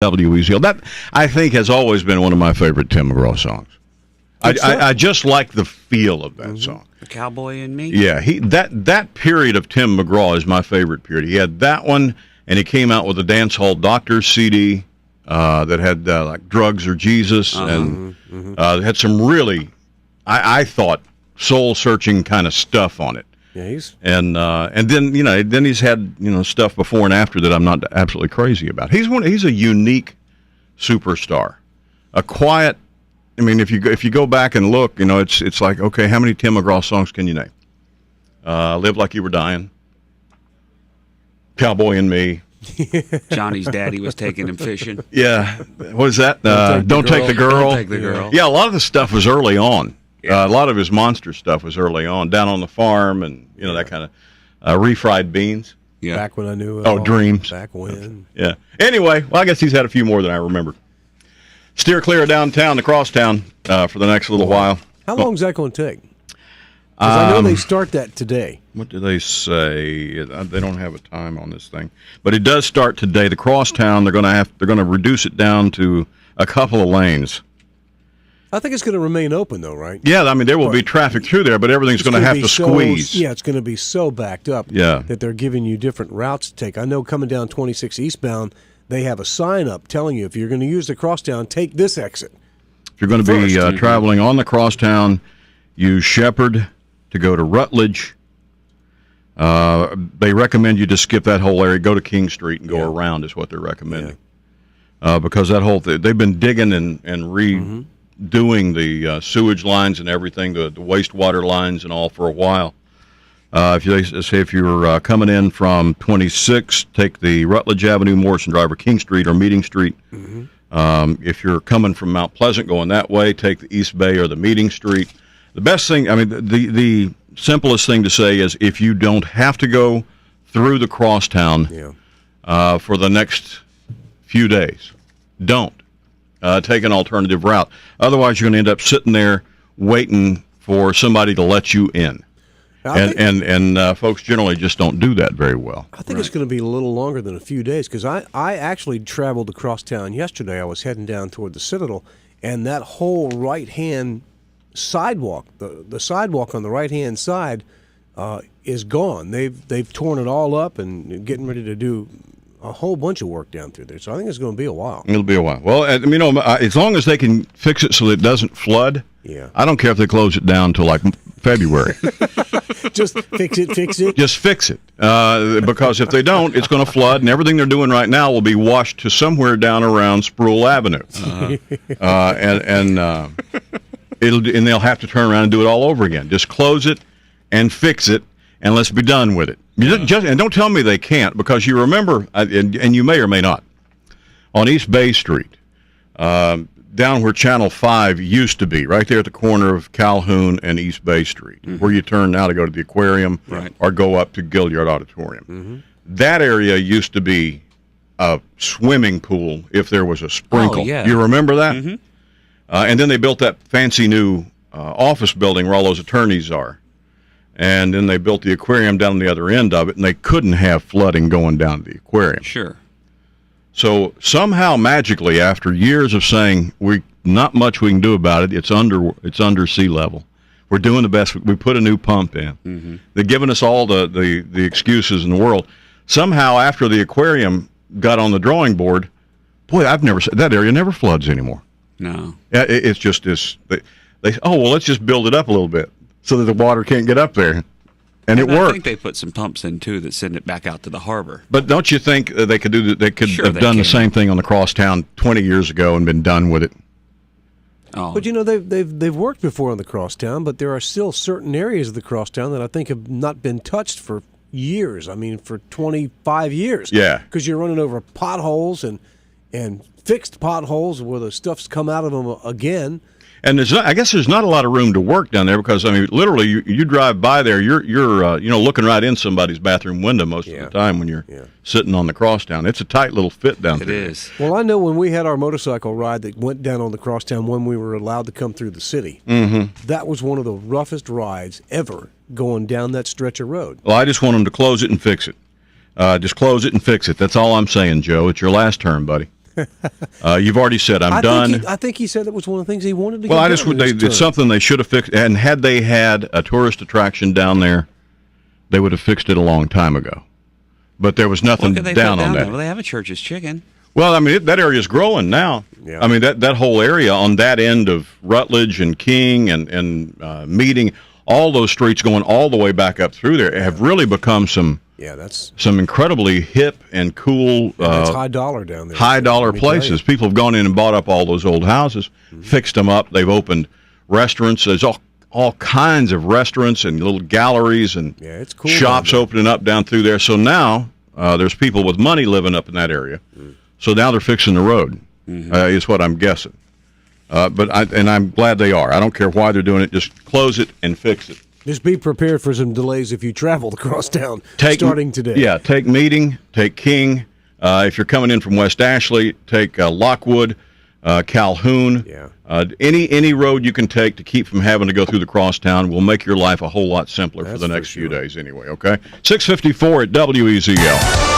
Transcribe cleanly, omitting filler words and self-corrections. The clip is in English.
WEZL. That, I think, has always been one of my favorite Tim McGraw songs. I just like the feel of that song. The Cowboy and Me? Yeah, that period of Tim McGraw is my favorite period. He had that one, and he came out with a Dance Hall Doctors CD that had like Drugs or Jesus, and had some really, I thought, soul-searching kind of stuff on it. Yeah, and then then he's had stuff before and after that I'm not absolutely crazy about. He's a unique superstar, a quiet. I mean, if you go back and look, it's like, okay, how many Tim McGraw songs can you name? Live Like You Were Dying, Cowboy and Me. Johnny's daddy was taking him fishing. Yeah, what is that? Don't Take the Girl. Don't Take the Girl. Yeah, a lot of the stuff was early on. Yeah. A lot of his monster stuff was early on, Down on the Farm, and that kind of refried beans. Yeah. Back when I knew. Dreams. Back when. Yeah. Anyway, well, I guess he's had a few more than I remember. Steer clear of downtown to Crosstown for the next little while. How long is that going to take? Because I know they start that today. What do they say? They don't have a time on this thing, but it does start today. The Crosstown, they're going to reduce it down to a couple of lanes. I think it's going to remain open, though, right? Yeah, I mean, there will be traffic through there, but everything's going to have to squeeze. Yeah, it's going to be so backed up that they're giving you different routes to take. I know coming down 26 eastbound, they have a sign up telling you if you're going to use the Crosstown, take this exit. If you're going to be traveling on the Crosstown, use Shepherd to go to Rutledge. They recommend you just skip that whole area, go to King Street and go around is what they're recommending. Because that whole thing, they've been digging and redoing the sewage lines and everything, the wastewater lines and all for a while. If you're coming in from 26, take the Rutledge Avenue, Morrison Drive, or King Street or Meeting Street. If you're coming from Mount Pleasant going that way, take the East Bay or the Meeting Street. The best thing, I mean, the simplest thing to say is if you don't have to go through the Crosstown for the next few days, don't. Take an alternative route. Otherwise, you're going to end up sitting there waiting for somebody to let you in. And folks generally just don't do that very well. I think it's going to be a little longer than a few days because I actually traveled across town yesterday. I was heading down toward the Citadel, and that whole right-hand sidewalk, the sidewalk on the right-hand side is gone. They've torn it all up and getting ready to do a whole bunch of work down through there. So I think it's going to be a while. It'll be a while. Well, as long as they can fix it so that it doesn't flood, I don't care if they close it down till like February. Just fix it. Just fix it. Because if they don't, it's going to flood, and everything they're doing right now will be washed to somewhere down around Sproul Avenue. And they'll have to turn around and do it all over again. Just close it and fix it, and let's be done with it. And don't tell me they can't, because you remember, and you may or may not, on East Bay Street, down where Channel 5 used to be, right there at the corner of Calhoun and East Bay Street, where you turn now to go to the aquarium or go up to Gilliard Auditorium. That area used to be a swimming pool if there was a sprinkle. You remember that? And then they built that fancy new office building where all those attorneys are. And then they built the aquarium down the other end of it, and they couldn't have flooding going down to the aquarium. Sure. So somehow, magically, after years of saying not much we can do about it, it's under sea level. We're doing the best. We put a new pump in. They're giving us all the excuses in the world. Somehow, after the aquarium got on the drawing board, boy, that area never floods anymore. No. It's just this. Let's just build it up a little bit so that the water can't get up there. And it worked. I think they put some pumps in, too, that send it back out to the harbor. But don't you think they could do that? They could have done the same thing on the Crosstown 20 years ago and been done with it? Oh. But, they've worked before on the Crosstown, but there are still certain areas of the Crosstown that I think have not been touched for years. I mean, for 25 years. Yeah. Because you're running over potholes and fixed potholes where the stuff's come out of them again. And I guess there's not a lot of room to work down there because, I mean, literally you drive by there, you're looking right in somebody's bathroom window most of the time when you're sitting on the Crosstown. It's a tight little fit down there. It is. Well, I know when we had our motorcycle ride that went down on the Crosstown when we were allowed to come through the city, that was one of the roughest rides ever going down that stretch of road. Well, I just want them to close it and fix it. Just close it and fix it. That's all I'm saying, Joe. It's your last term, buddy. You've already said I'm done. I think he said that was one of the things he wanted to. Well, get done in his it's something they should have fixed. And had they had a tourist attraction down there, they would have fixed it a long time ago. But there was nothing down on that. Well, they have a Church's Chicken. Well, I mean, that area is growing now. Yeah. I mean, that whole area on that end of Rutledge and King and Meeting, all those streets going all the way back up through there have really become some incredibly hip and cool. That's high dollar down there. High dollar places. People have gone in and bought up all those old houses, fixed them up. They've opened restaurants. There's all kinds of restaurants and little galleries and it's cool shops opening up down through there. So now there's people with money living up in that area. So now they're fixing the road, is what I'm guessing. But I'm glad they are. I don't care why they're doing it. Just close it and fix it. Just be prepared for some delays if you travel across town starting today. Yeah, take Meeting, take King. If you're coming in from West Ashley, take Lockwood, Calhoun. Yeah. Any road you can take to keep from having to go through the crosstown will make your life a whole lot simpler for the next few days anyway, okay? 6:54 at WEZL.